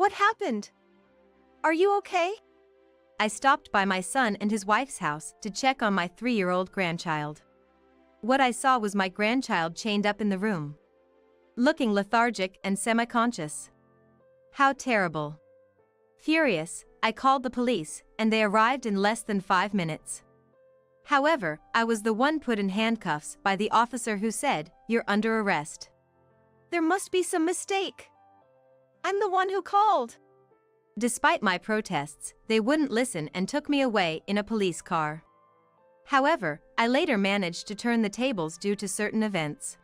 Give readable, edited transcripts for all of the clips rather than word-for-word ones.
What happened? Are you okay? I stopped by my son and his wife's house to check on my 3-year-old grandchild. What I saw was my grandchild chained up in the room, looking lethargic and semi-conscious. How terrible. Furious, I called the police, and they arrived in less than 5 minutes. However, I was the one put in handcuffs by the officer who said, "You're under arrest." There must be some mistake. I'm the one who called. Despite my protests, they wouldn't listen and took me away in a police car. However, I later managed to turn the tables due to certain events.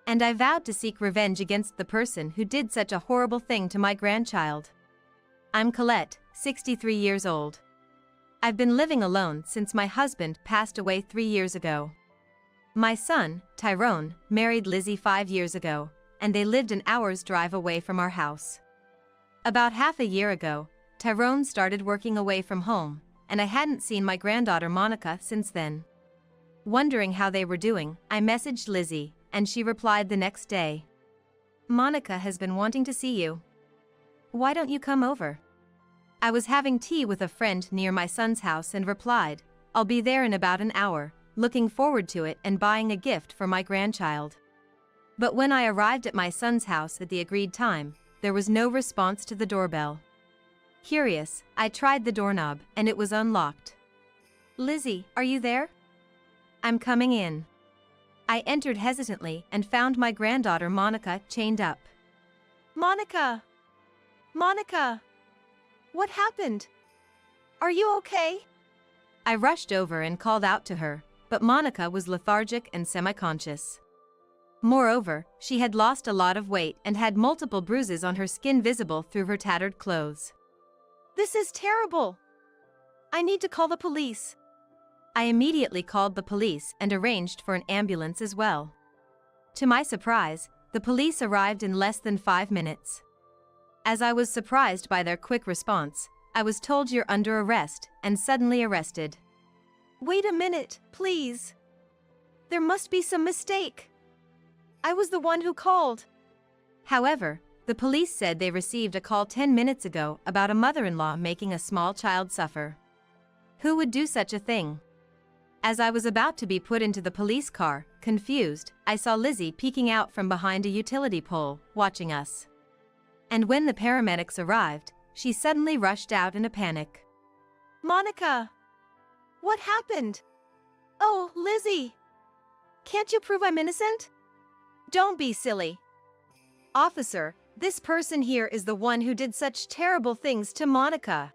And I vowed to seek revenge against the person who did such a horrible thing to my grandchild. I'm Colette, 63 years old. I've been living alone since my husband passed away 3 years ago. My son, Tyrone, married Lizzie 5 years ago, and they lived an hour's drive away from our house. About half a year ago, Tyrone started working away from home, and I hadn't seen my granddaughter Monica since then. Wondering how they were doing, I messaged Lizzie, and she replied the next day. "Monica has been wanting to see you. Why don't you come over?" I was having tea with a friend near my son's house and replied, "I'll be there in about an hour, looking forward to it and buying a gift for my grandchild." But when I arrived at my son's house at the agreed time, there was no response to the doorbell. Curious, I tried the doorknob and it was unlocked. "Lizzie, are you there?" "I'm coming in." I entered hesitantly and found my granddaughter Monica chained up. "Monica! Monica! What happened? Are you okay?" I rushed over and called out to her, but Monica was lethargic and semi-conscious. Moreover, she had lost a lot of weight and had multiple bruises on her skin visible through her tattered clothes. "This is terrible. I need to call the police." I immediately called the police and arranged for an ambulance as well. To my surprise, the police arrived in less than 5 minutes. As I was surprised by their quick response, I was told, "You're under arrest," and suddenly arrested. Wait a minute, please. There must be some mistake. I was the one who called. However, the police said they received a call 10 minutes ago about a mother-in-law making a small child suffer. Who would do such a thing? As I was about to be put into the police car, confused, I saw Lizzie peeking out from behind a utility pole, watching us. And when the paramedics arrived, she suddenly rushed out in a panic. "Monica! What happened? Oh, Lizzie! Can't you prove I'm innocent?" "Don't be silly. Officer, this person here is the one who did such terrible things to Monica."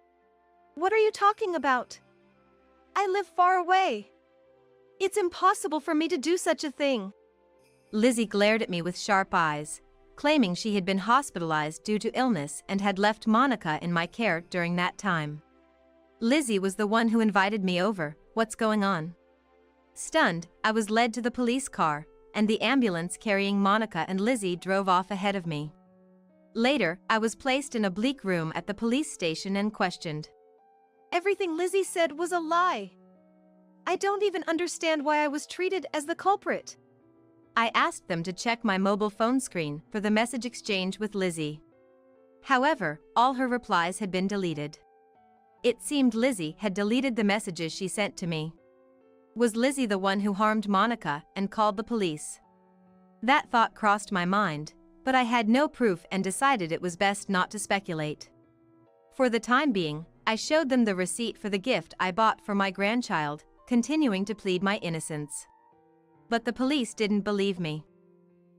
"What are you talking about? I live far away. It's impossible for me to do such a thing." Lizzie glared at me with sharp eyes, claiming she had been hospitalized due to illness and had left Monica in my care during that time. Lizzie was the one who invited me over. What's going on? Stunned, I was led to the police car, and the ambulance carrying Monica and Lizzie drove off ahead of me. Later, I was placed in a bleak room at the police station and questioned. Everything Lizzie said was a lie. I don't even understand why I was treated as the culprit. I asked them to check my mobile phone screen for the message exchange with Lizzie. However, all her replies had been deleted. It seemed Lizzie had deleted the messages she sent to me. Was Lizzie the one who harmed Monica and called the police? That thought crossed my mind, but I had no proof and decided it was best not to speculate. For the time being, I showed them the receipt for the gift I bought for my grandchild, continuing to plead my innocence. But the police didn't believe me.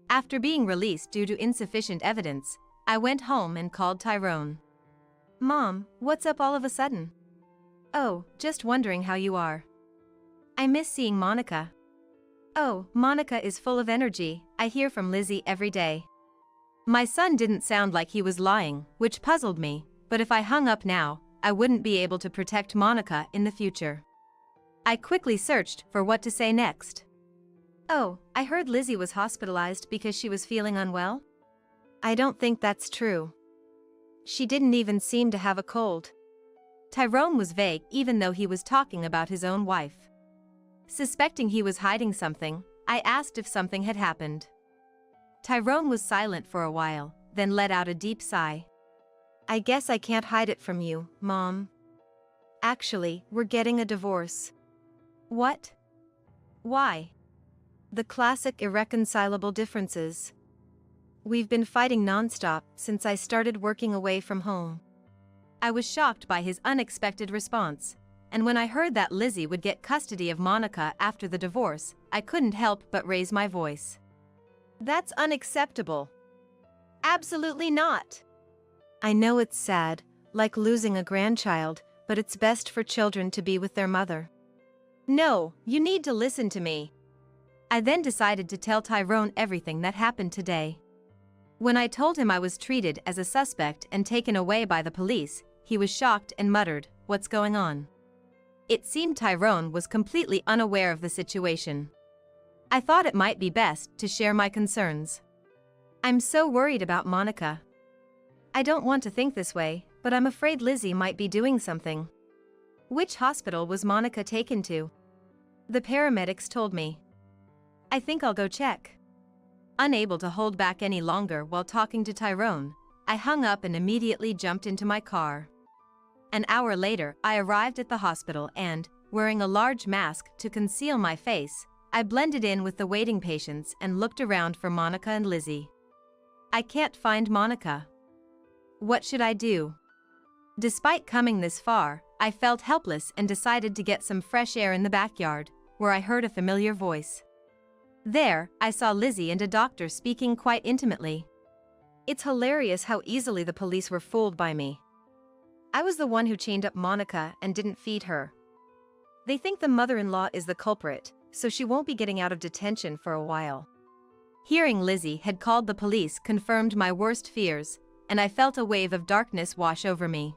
After being released due to insufficient evidence, I went home and called Tyrone. "Mom, what's up all of a sudden?" "Oh, just wondering how you are. I miss seeing Monica." "Oh, Monica is full of energy, I hear from Lizzie every day." My son didn't sound like he was lying, which puzzled me, but if I hung up now, I wouldn't be able to protect Monica in the future. I quickly searched for what to say next. "Oh, I heard Lizzie was hospitalized because she was feeling unwell?" "I don't think that's true. She didn't even seem to have a cold." Tyrone was vague even though he was talking about his own wife. Suspecting he was hiding something, I asked if something had happened. Tyrone was silent for a while, then let out a deep sigh. I guess I can't hide it from you, Mom. Actually, we're getting a divorce. What? Why? The classic irreconcilable differences. We've been fighting nonstop since I started working away from home. I was shocked by his unexpected response, and when I heard that Lizzie would get custody of Monica after the divorce, I couldn't help but raise my voice. That's unacceptable. Absolutely not. I know it's sad, like losing a grandchild, but it's best for children to be with their mother. No, you need to listen to me. I then decided to tell Tyrone everything that happened today. When I told him I was treated as a suspect and taken away by the police, he was shocked and muttered, "What's going on?" It seemed Tyrone was completely unaware of the situation. I thought it might be best to share my concerns. I'm so worried about Monica. I don't want to think this way, but I'm afraid Lizzie might be doing something. Which hospital was Monica taken to? The paramedics told me. I think I'll go check. Unable to hold back any longer while talking to Tyrone, I hung up and immediately jumped into my car. An hour later, I arrived at the hospital and, wearing a large mask to conceal my face, I blended in with the waiting patients and looked around for Monica and Lizzie. I can't find Monica. What should I do? Despite coming this far, I felt helpless and decided to get some fresh air in the backyard, where I heard a familiar voice. There, I saw Lizzie and a doctor speaking quite intimately. It's hilarious how easily the police were fooled by me. I was the one who chained up Monica and didn't feed her. They think the mother-in-law is the culprit, so she won't be getting out of detention for a while. Hearing Lizzie had called the police confirmed my worst fears, and I felt a wave of darkness wash over me.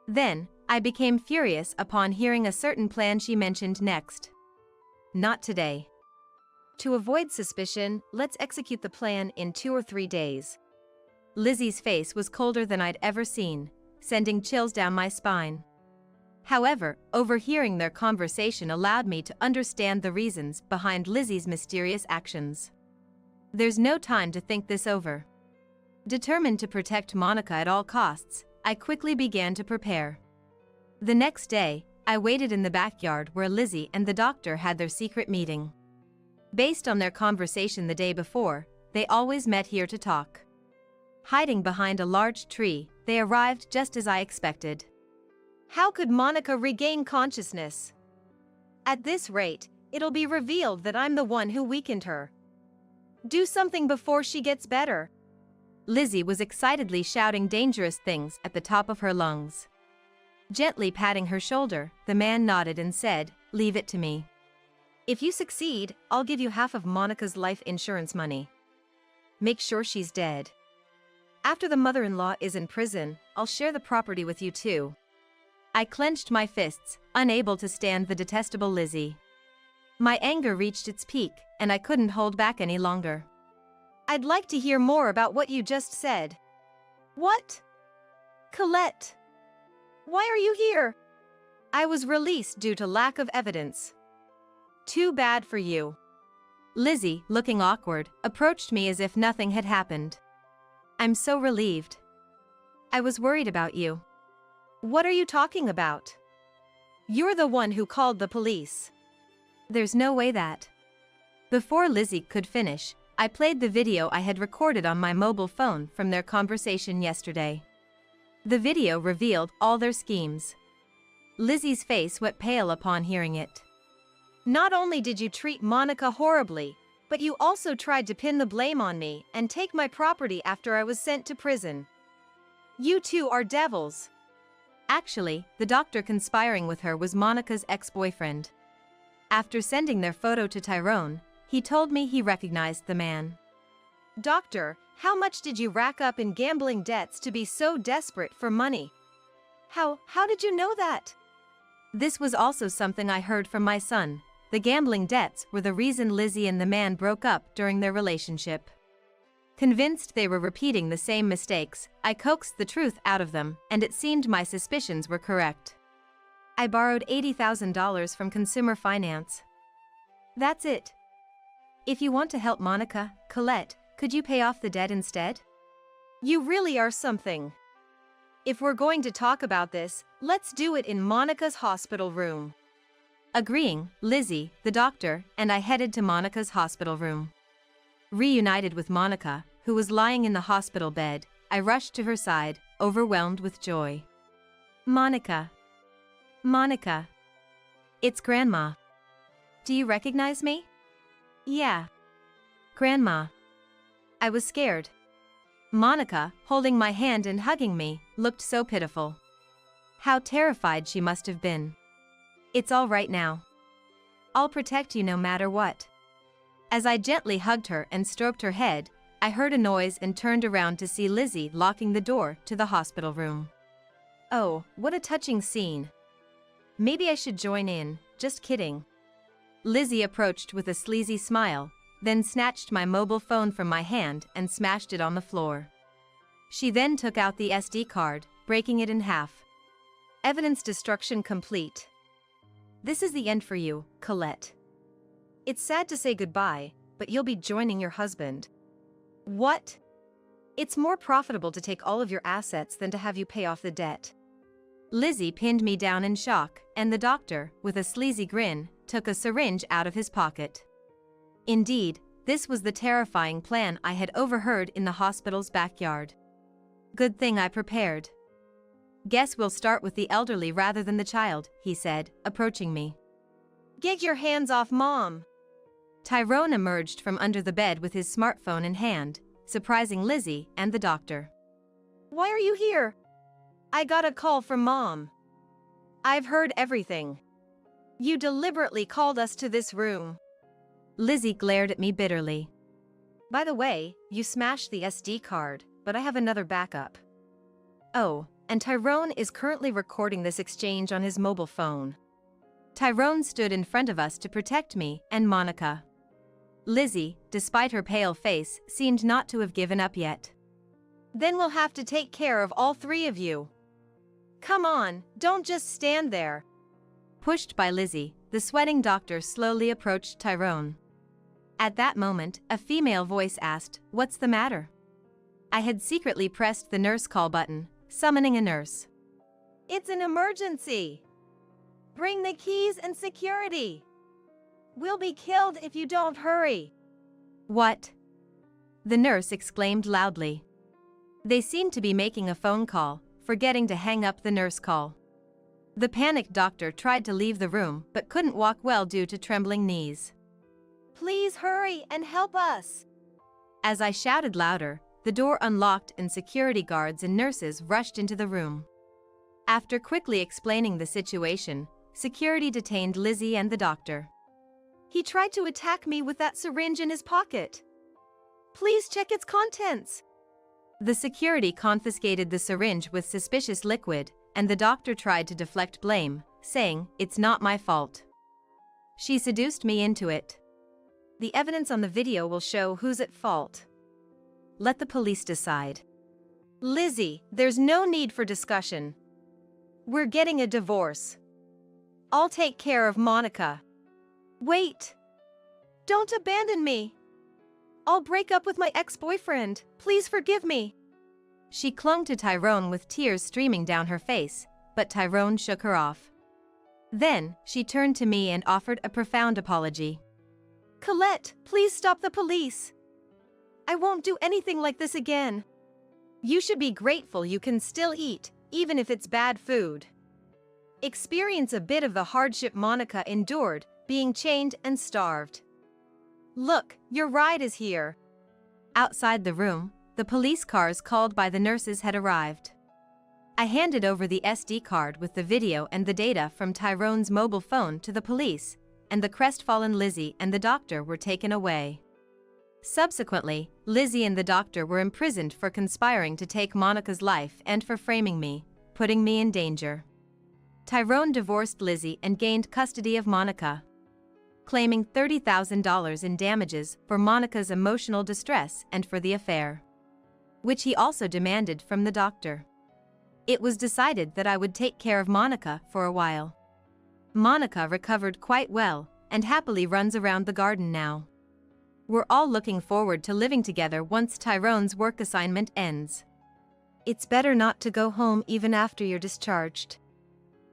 Then, I became furious upon hearing a certain plan she mentioned next. Not today. To avoid suspicion, let's execute the plan in 2 or 3 days. Lizzie's face was colder than I'd ever seen, sending chills down my spine. However, overhearing their conversation allowed me to understand the reasons behind Lizzie's mysterious actions. There's no time to think this over. Determined to protect Monica at all costs, I quickly began to prepare. The next day, I waited in the backyard where Lizzie and the doctor had their secret meeting. Based on their conversation the day before, they always met here to talk. Hiding behind a large tree, they arrived just as I expected. How could Monica regain consciousness? At this rate, it'll be revealed that I'm the one who weakened her. Do something before she gets better. Lizzie was excitedly shouting dangerous things at the top of her lungs. Gently patting her shoulder, the man nodded and said, "Leave it to me. If you succeed, I'll give you half of Monica's life insurance money. Make sure she's dead. After the mother-in-law is in prison, I'll share the property with you too." I clenched my fists, unable to stand the detestable Lizzie. My anger reached its peak, and I couldn't hold back any longer. I'd like to hear more about what you just said. What? Colette. Why are you here? I was released due to lack of evidence. Too bad for you. Lizzie, looking awkward, approached me as if nothing had happened. I'm so relieved. I was worried about you. What are you talking about? You're the one who called the police. There's no way that. Before Lizzie could finish, I played the video I had recorded on my mobile phone from their conversation yesterday. The video revealed all their schemes. Lizzie's face went pale upon hearing it. Not only did you treat Monica horribly, but you also tried to pin the blame on me and take my property after I was sent to prison. You two are devils. Actually, the doctor conspiring with her was Monica's ex-boyfriend. After sending their photo to Tyrone, he told me he recognized the man. Doctor, how much did you rack up in gambling debts to be so desperate for money? How did you know that? This was also something I heard from my son. The gambling debts were the reason Lizzie and the man broke up during their relationship. Convinced they were repeating the same mistakes, I coaxed the truth out of them, and it seemed my suspicions were correct. I borrowed $80,000 from consumer finance. That's it. If you want to help Monica, Colette, could you pay off the debt instead? You really are something. If we're going to talk about this, let's do it in Monica's hospital room. Agreeing, Lizzie, the doctor, and I headed to Monica's hospital room. Reunited with Monica, who was lying in the hospital bed, I rushed to her side, overwhelmed with joy. Monica. Monica. It's Grandma. Do you recognize me? Yeah. Grandma. I was scared. Monica, holding my hand and hugging me, looked so pitiful. How terrified she must have been. It's all right now. I'll protect you no matter what. As I gently hugged her and stroked her head, I heard a noise and turned around to see Lizzie locking the door to the hospital room. Oh, what a touching scene. Maybe I should join in, just kidding. Lizzie approached with a sleazy smile, then snatched my mobile phone from my hand and smashed it on the floor. She then took out the SD card, breaking it in half. Evidence destruction complete. This is the end for you, Colette. It's sad to say goodbye, but you'll be joining your husband. What? It's more profitable to take all of your assets than to have you pay off the debt. Lizzie pinned me down in shock, and the doctor, with a sleazy grin, took a syringe out of his pocket. Indeed, this was the terrifying plan I had overheard in the hospital's backyard. Good thing I prepared. Guess we'll start with the elderly rather than the child, he said, approaching me. Get your hands off Mom! Tyrone emerged from under the bed with his smartphone in hand, surprising Lizzie and the doctor. Why are you here? I got a call from Mom. I've heard everything. You deliberately called us to this room. Lizzie glared at me bitterly. By the way, you smashed the SD card, but I have another backup. Oh, and Tyrone is currently recording this exchange on his mobile phone. Tyrone stood in front of us to protect me and Monica. Lizzie, despite her pale face, seemed not to have given up yet. Then we'll have to take care of all three of you. Come on, don't just stand there. Pushed by Lizzie, the sweating doctor slowly approached Tyrone. At that moment, a female voice asked, "What's the matter?" I had secretly pressed the nurse call button, summoning a nurse. It's an emergency. Bring the keys and security. We'll be killed if you don't hurry. What? The nurse exclaimed loudly. They seemed to be making a phone call, forgetting to hang up the nurse call. The panicked doctor tried to leave the room but couldn't walk well due to trembling knees. Please hurry and help us. As I shouted louder, the door unlocked and security guards and nurses rushed into the room. After quickly explaining the situation, security detained Lizzie and the doctor. He tried to attack me with that syringe in his pocket. Please check its contents. The security confiscated the syringe with suspicious liquid, and the doctor tried to deflect blame, saying, "It's not my fault. She seduced me into it. The evidence on the video will show who's at fault. Let the police decide." Lizzie, there's no need for discussion. We're getting a divorce. I'll take care of Monica. Wait. Don't abandon me. I'll break up with my ex-boyfriend. Please forgive me. She clung to Tyrone with tears streaming down her face, but Tyrone shook her off. Then, she turned to me and offered a profound apology. Colette, please stop the police. I won't do anything like this again. You should be grateful you can still eat, even if it's bad food. Experience a bit of the hardship Monica endured, being chained and starved. Look, your ride is here. Outside the room, the police cars called by the nurses had arrived. I handed over the SD card with the video and the data from Tyrone's mobile phone to the police, and the crestfallen Lizzie and the doctor were taken away. Subsequently, Lizzie and the doctor were imprisoned for conspiring to take Monica's life and for framing me, putting me in danger. Tyrone divorced Lizzie and gained custody of Monica, claiming $30,000 in damages for Monica's emotional distress and for the affair, which he also demanded from the doctor. It was decided that I would take care of Monica for a while. Monica recovered quite well and happily runs around the garden now. We're all looking forward to living together once Tyrone's work assignment ends. It's better not to go home even after you're discharged.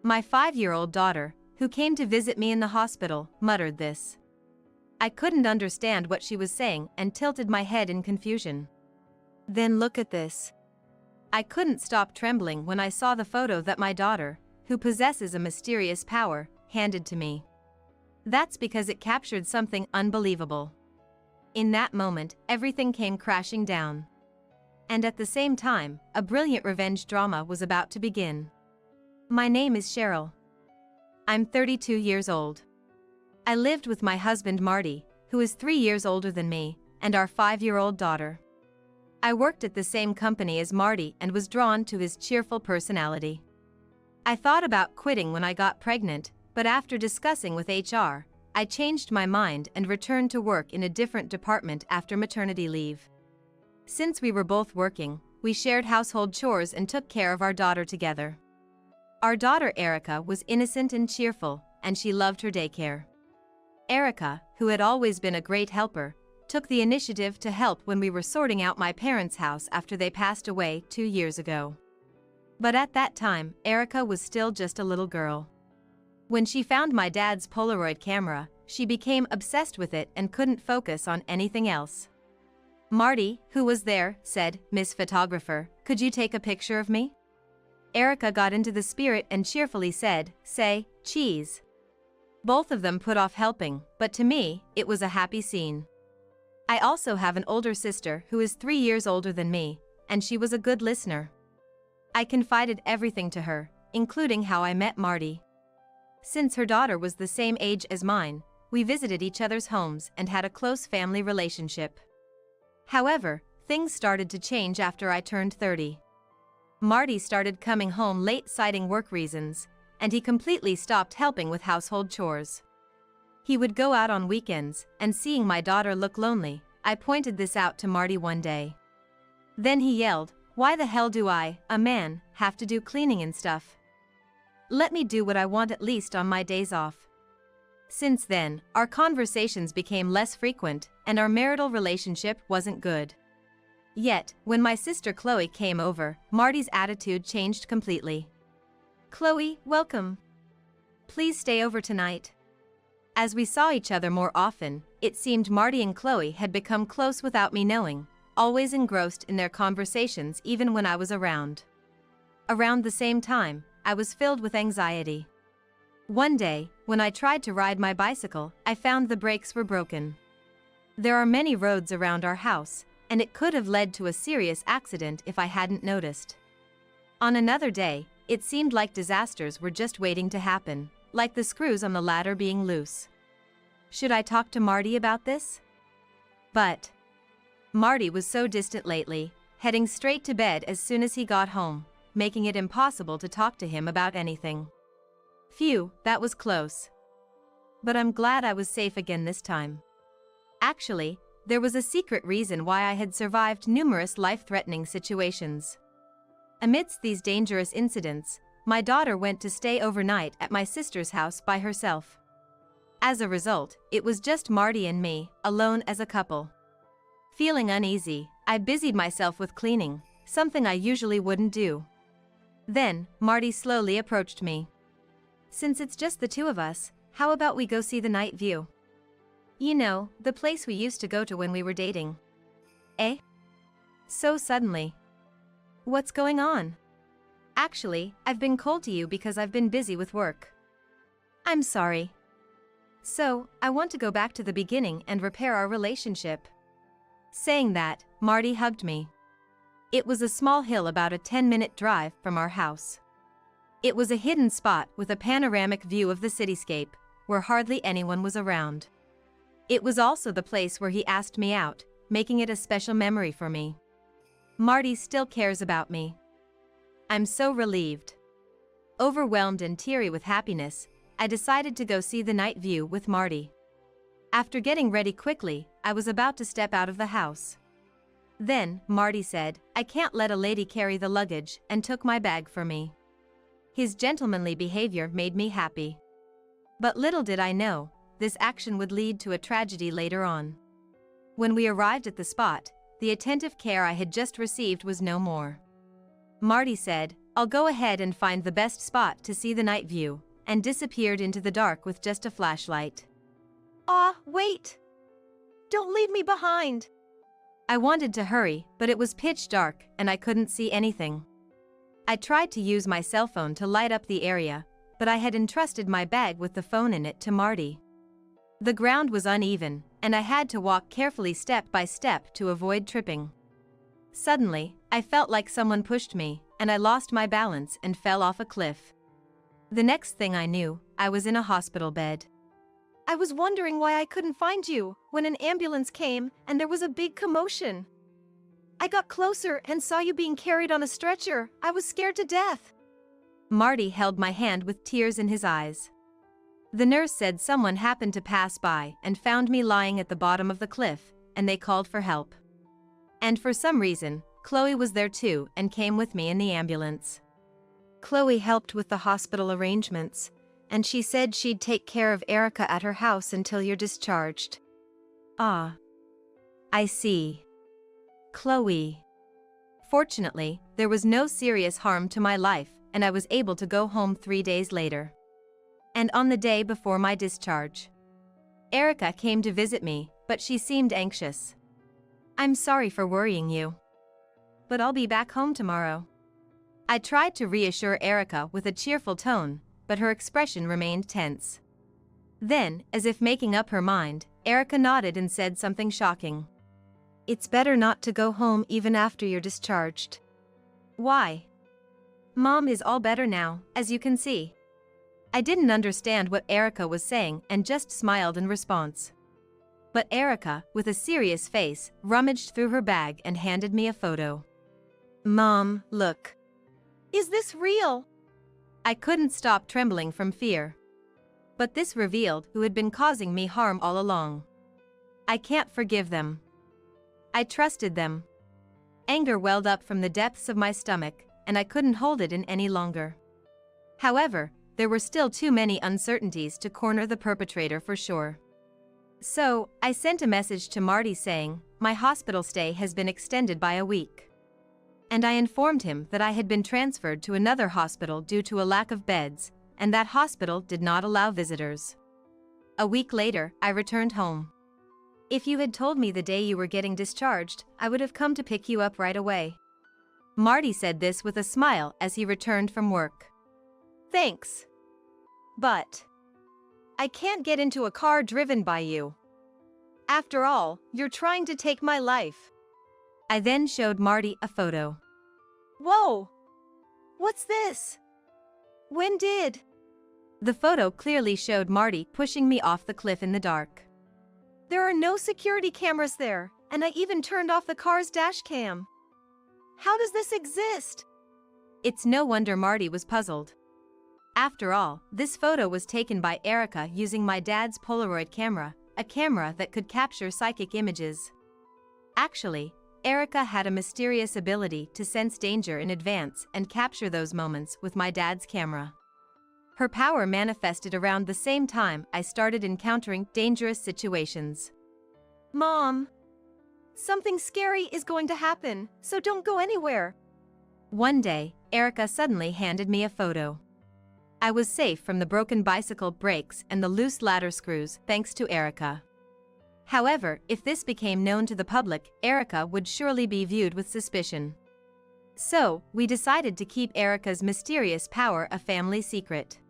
My 5-year-old daughter, who came to visit me in the hospital, muttered this. I couldn't understand what she was saying and tilted my head in confusion. Then look at this. I couldn't stop trembling when I saw the photo that my daughter, who possesses a mysterious power, handed to me. That's because it captured something unbelievable. In that moment, everything came crashing down. And at the same time, a brilliant revenge drama was about to begin. My name is Cheryl. I'm 32 years old. I lived with my husband Marty, who is 3 years older than me, and our 5-year-old daughter. I worked at the same company as Marty and was drawn to his cheerful personality. I thought about quitting when I got pregnant, but after discussing with HR, I changed my mind and returned to work in a different department after maternity leave. Since we were both working, we shared household chores and took care of our daughter together. Our daughter Erica was innocent and cheerful, and she loved her daycare. Erica, who had always been a great helper, took the initiative to help when we were sorting out my parents' house after they passed away 2 years ago. But at that time, Erica was still just a little girl. When she found my dad's Polaroid camera, she became obsessed with it and couldn't focus on anything else. Marty, who was there, said, "Miss Photographer, could you take a picture of me?" Erica got into the spirit and cheerfully said, "Say, cheese." Both of them put off helping, but to me, it was a happy scene. I also have an older sister who is 3 years older than me, and she was a good listener. I confided everything to her, including how I met Marty. Since her daughter was the same age as mine, we visited each other's homes and had a close family relationship. However, things started to change after I turned 30. Marty started coming home late citing work reasons, and he completely stopped helping with household chores. He would go out on weekends, and seeing my daughter look lonely, I pointed this out to Marty one day. Then he yelled, "Why the hell do I, a man, have to do cleaning and stuff? Let me do what I want at least on my days off." Since then, our conversations became less frequent, and our marital relationship wasn't good. Yet, when my sister Chloe came over, Marty's attitude changed completely. "Chloe, welcome. Please stay over tonight." As we saw each other more often, it seemed Marty and Chloe had become close without me knowing, always engrossed in their conversations even when I was around. Around the same time, I was filled with anxiety. One day, when I tried to ride my bicycle, I found the brakes were broken. There are many roads around our house, and it could have led to a serious accident if I hadn't noticed. On another day, it seemed like disasters were just waiting to happen, like the screws on the ladder being loose. Should I talk to Marty about this? But Marty was so distant lately, heading straight to bed as soon as he got home, making it impossible to talk to him about anything. Phew, that was close. But I'm glad I was safe again this time. Actually, there was a secret reason why I had survived numerous life-threatening situations. Amidst these dangerous incidents, my daughter went to stay overnight at my sister's house by herself. As a result, it was just Marty and me, alone as a couple. Feeling uneasy, I busied myself with cleaning, something I usually wouldn't do. Then, Marty slowly approached me. "Since it's just the two of us, how about we go see the night view? You know, the place we used to go to when we were dating." "Eh?" So suddenly. "What's going on?" "Actually, I've been cold to you because I've been busy with work." "I'm sorry." "So, I want to go back to the beginning and repair our relationship." Saying that, Marty hugged me. It was a small hill about a 10-minute drive from our house. It was a hidden spot with a panoramic view of the cityscape, where hardly anyone was around. It was also the place where he asked me out, making it a special memory for me. Marty still cares about me. I'm so relieved. Overwhelmed and teary with happiness, I decided to go see the night view with Marty. After getting ready quickly, I was about to step out of the house. Then, Marty said, "I can't let a lady carry the luggage," and took my bag for me. His gentlemanly behavior made me happy. But little did I know, this action would lead to a tragedy later on. When we arrived at the spot, the attentive care I had just received was no more. Marty said, "I'll go ahead and find the best spot to see the night view," and disappeared into the dark with just a flashlight. Wait! Don't leave me behind! I wanted to hurry, but it was pitch dark and I couldn't see anything. I tried to use my cell phone to light up the area, but I had entrusted my bag with the phone in it to Marty. The ground was uneven, and I had to walk carefully step by step to avoid tripping. Suddenly, I felt like someone pushed me, and I lost my balance and fell off a cliff. The next thing I knew, I was in a hospital bed. I was wondering why I couldn't find you when an ambulance came and there was a big commotion. I got closer and saw you being carried on a stretcher. I was scared to death. Marty held my hand with tears in his eyes. The nurse said someone happened to pass by and found me lying at the bottom of the cliff, and they called for help. And for some reason, Chloe was there too and came with me in the ambulance. Chloe helped with the hospital arrangements, and she said she'd take care of Erica at her house until you're discharged. Ah. I see. Chloe. Fortunately, there was no serious harm to my life, and I was able to go home 3 days later. And on the day before my discharge, Erica came to visit me, but she seemed anxious. "I'm sorry for worrying you, but I'll be back home tomorrow." I tried to reassure Erica with a cheerful tone, but her expression remained tense. Then, as if making up her mind, Erica nodded and said something shocking. "It's better not to go home even after you're discharged." "Why?" "Mom is all better now, as you can see." I didn't understand what Erica was saying and just smiled in response. But Erica, with a serious face, rummaged through her bag and handed me a photo. "Mom, look. Is this real?" I couldn't stop trembling from fear. But this revealed who had been causing me harm all along. I can't forgive them. I trusted them. Anger welled up from the depths of my stomach, and I couldn't hold it in any longer. However, there were still too many uncertainties to corner the perpetrator for sure. So, I sent a message to Marty saying, my hospital stay has been extended by a week. And I informed him that I had been transferred to another hospital due to a lack of beds, and that hospital did not allow visitors. A week later, I returned home. "If you had told me the day you were getting discharged, I would have come to pick you up right away." Marty said this with a smile as he returned from work. "Thanks. But I can't get into a car driven by you. After all, you're trying to take my life." I then showed Marty a photo. "Whoa! What's this? When did?" The photo clearly showed Marty pushing me off the cliff in the dark. "There are no security cameras there, and I even turned off the car's dash cam. How does this exist?" It's no wonder Marty was puzzled. After all, this photo was taken by Erica using my dad's Polaroid camera, a camera that could capture psychic images. Actually, Erica had a mysterious ability to sense danger in advance and capture those moments with my dad's camera. Her power manifested around the same time I started encountering dangerous situations. "Mom, something scary is going to happen, so don't go anywhere." One day, Erica suddenly handed me a photo. I was safe from the broken bicycle brakes and the loose ladder screws thanks to Erica. However, if this became known to the public, Erica would surely be viewed with suspicion. So, we decided to keep Erica's mysterious power a family secret.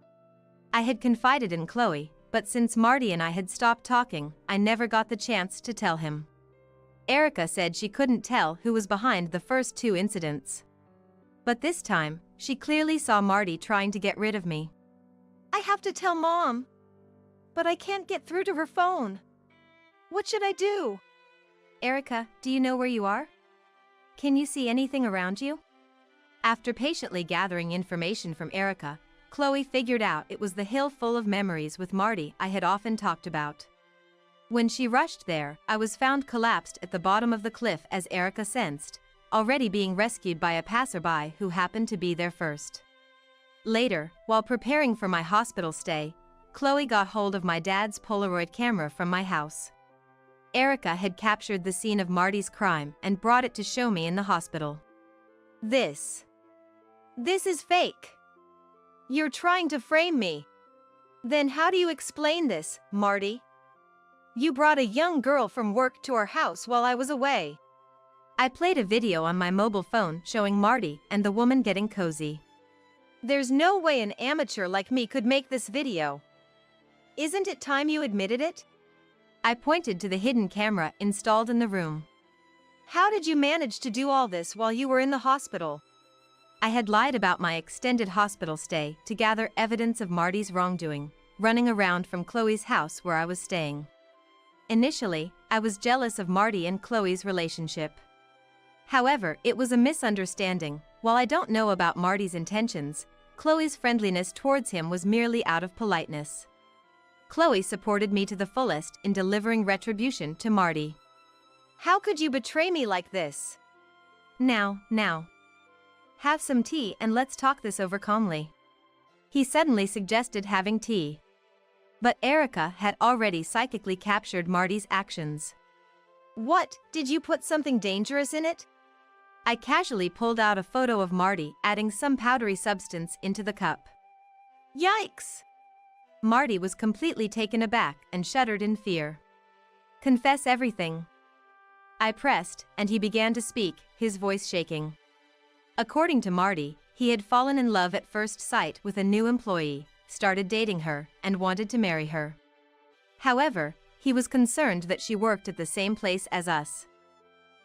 I had confided in Chloe, but since Marty and I had stopped talking, I never got the chance to tell him. Erica said she couldn't tell who was behind the first 2 incidents. But this time, she clearly saw Marty trying to get rid of me. "I have to tell Mom, but I can't get through to her phone. What should I do?" "Erica, do you know where you are? Can you see anything around you?" After patiently gathering information from Erica, Chloe figured out it was the hill full of memories with Marty I had often talked about. When she rushed there, I was found collapsed at the bottom of the cliff as Erica sensed, already being rescued by a passerby who happened to be there first. Later, while preparing for my hospital stay, Chloe got hold of my dad's Polaroid camera from my house. Erica had captured the scene of Marty's crime and brought it to show me in the hospital. This This is fake. You're trying to frame me. Then how do you explain this, Marty? You brought a young girl from work to our house while I was away. I played a video on my mobile phone showing Marty and the woman getting cozy. There's no way an amateur like me could make this video. Isn't it time you admitted it? I pointed to the hidden camera installed in the room. How did you manage to do all this while you were in the hospital? I had lied about my extended hospital stay to gather evidence of Marty's wrongdoing, running around from Chloe's house where I was staying. Initially, I was jealous of Marty and Chloe's relationship. However, it was a misunderstanding. While I don't know about Marty's intentions, Chloe's friendliness towards him was merely out of politeness. Chloe supported me to the fullest in delivering retribution to Marty. How could you betray me like this? Now. Have some tea and let's talk this over calmly. He suddenly suggested having tea. But Erica had already psychically captured Marty's actions. What, did you put something dangerous in it? I casually pulled out a photo of Marty adding some powdery substance into the cup. Yikes! Marty was completely taken aback and shuddered in fear. Confess everything. I pressed, and he began to speak, his voice shaking. According to Marty, he had fallen in love at first sight with a new employee, started dating her, and wanted to marry her. However, he was concerned that she worked at the same place as us.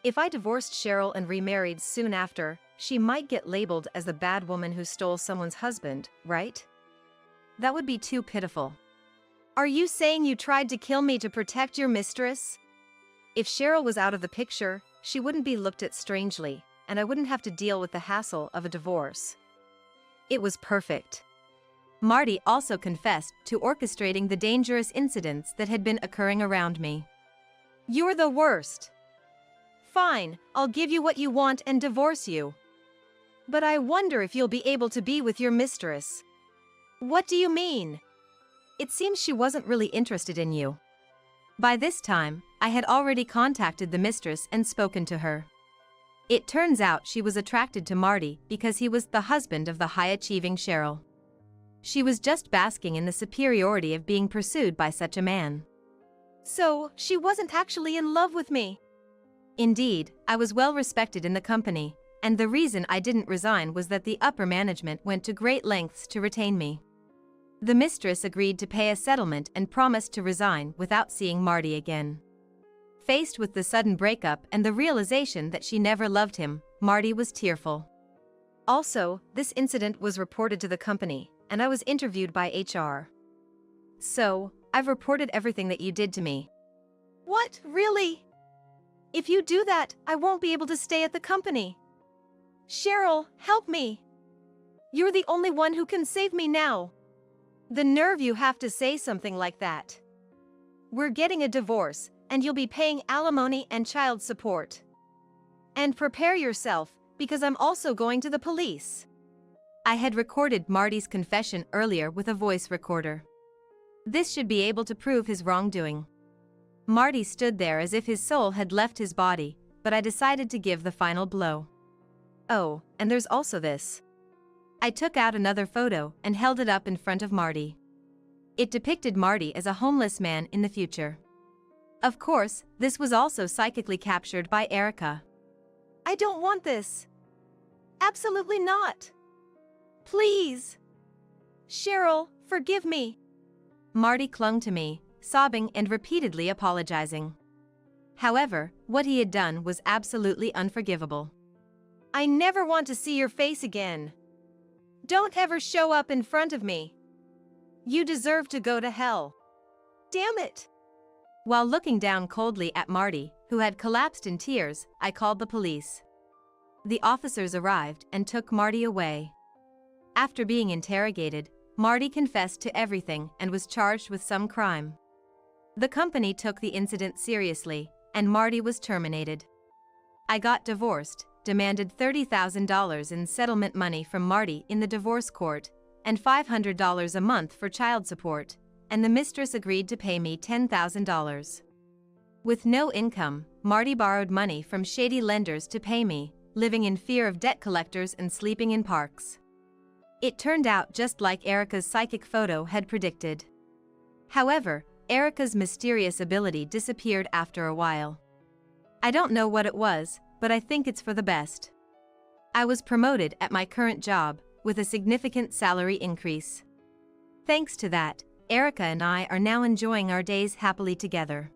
If I divorced Cheryl and remarried soon after, she might get labeled as the bad woman who stole someone's husband, right? That would be too pitiful. Are you saying you tried to kill me to protect your mistress? If Cheryl was out of the picture, she wouldn't be looked at strangely, and I wouldn't have to deal with the hassle of a divorce. It was perfect. Marty also confessed to orchestrating the dangerous incidents that had been occurring around me. You're the worst. Fine, I'll give you what you want and divorce you. But I wonder if you'll be able to be with your mistress. What do you mean? It seems she wasn't really interested in you. By this time, I had already contacted the mistress and spoken to her. It turns out she was attracted to Marty because he was the husband of the high-achieving Cheryl. She was just basking in the superiority of being pursued by such a man. So, she wasn't actually in love with me? Indeed, I was well respected in the company, and the reason I didn't resign was that the upper management went to great lengths to retain me. The mistress agreed to pay a settlement and promised to resign without seeing Marty again. Faced with the sudden breakup and the realization that she never loved him, Marty was tearful. Also, this incident was reported to the company, and I was interviewed by HR. So, I've reported everything that you did to me. What, really? If you do that, I won't be able to stay at the company. Cheryl, help me. You're the only one who can save me now. The nerve you have to say something like that. We're getting a divorce, and you'll be paying alimony and child support. And prepare yourself, because I'm also going to the police. I had recorded Marty's confession earlier with a voice recorder. This should be able to prove his wrongdoing. Marty stood there as if his soul had left his body, but I decided to give the final blow. Oh, and there's also this. I took out another photo and held it up in front of Marty. It depicted Marty as a homeless man in the future. Of course, this was also psychically captured by Erica. I don't want this. Absolutely not. Please. Cheryl, forgive me. Marty clung to me, sobbing and repeatedly apologizing. However, what he had done was absolutely unforgivable. I never want to see your face again. Don't ever show up in front of me. You deserve to go to hell. Damn it. While looking down coldly at Marty, who had collapsed in tears, I called the police. The officers arrived and took Marty away. After being interrogated, Marty confessed to everything and was charged with some crime. The company took the incident seriously, and Marty was terminated. I got divorced, demanded $30,000 in settlement money from Marty in the divorce court, and $500 a month for child support, and the mistress agreed to pay me $10,000. With no income, Marty borrowed money from shady lenders to pay me, living in fear of debt collectors and sleeping in parks. It turned out just like Erica's psychic photo had predicted. However, Erica's mysterious ability disappeared after a while. I don't know what it was, but I think it's for the best. I was promoted at my current job, with a significant salary increase. Thanks to that, Erica and I are now enjoying our days happily together.